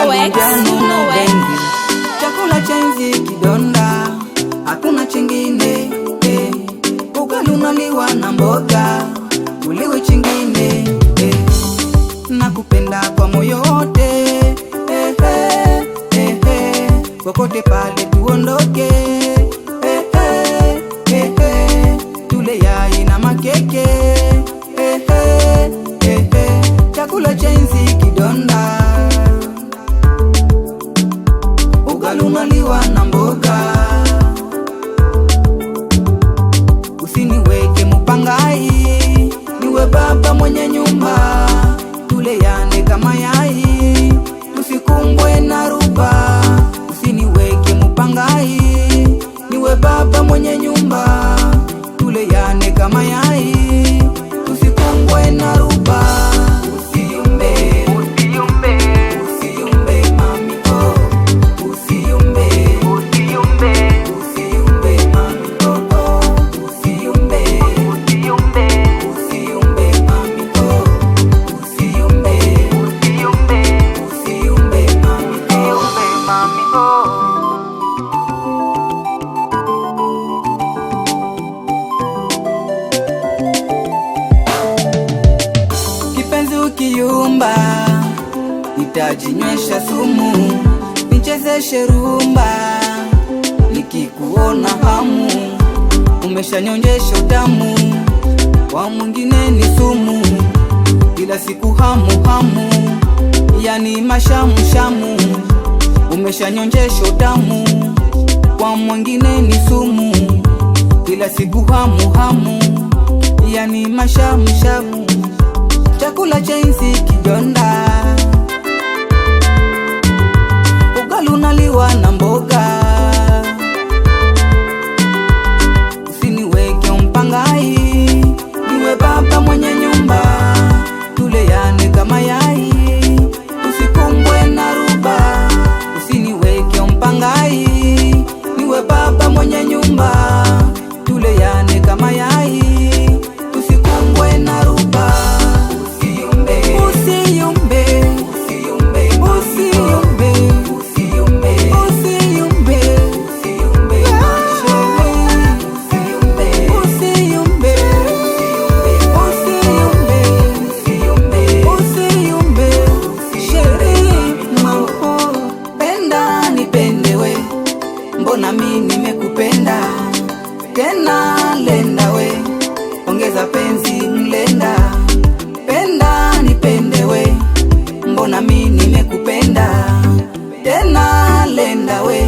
bengi. Chakula cha enzi kidonda, hakuna chingine ugali unaliwa na mboga, uliwe chingine nakupenda kwa moyo wote kokote pale tuondoke tule yai na makeke chakula cha enzi kidonda, ugali unaliwa na mboga, usiniweke mupangai, niwe baba mwenye nyumba, tule yane kama yai, tusikumbwe na ruba. Usiniweke mupangai, niwe baba mwenye nyumba, tule yane kama yai, tusikumbwe na ruba. Usiyumbe, usiyumbe, usiyumbe mami oh, usiyumbe, usiyumbe, usiyumbe mami oh, usiyumbe, usiyumbe, usiyumbe mami oh, usiyumbe, usiyumbe, usiyumbe mami oh. Kipenzi ukiyumba, nitajinywesha sumu, nichezeshe rumba, nikikuona hamu, umeshanyonjesha utamu, kwa mwingine ni sumu, ila siku hamu hamu, yani mashamu shamu, umeshanyonjesha utamu, kwa mwingine ni sumu, ila siku hamu hamu, yani mashamu shamu. Chakula cha enzi kidonda, ugali unaliwa na mboga, usiniweke mpangai, niwe baba mwenye nyumba, tule yane kama yai, usikumbwe na ruba. Usiniweke mpangai, niwe baba mwenye nyumba, tule yane kama yai, usikumbwe na ruba. Mbona mimi nimekupenda tena, lenda we, ongeza penzi mlenda, penda nipende we, mbona mimi nimekupenda tena, lenda we.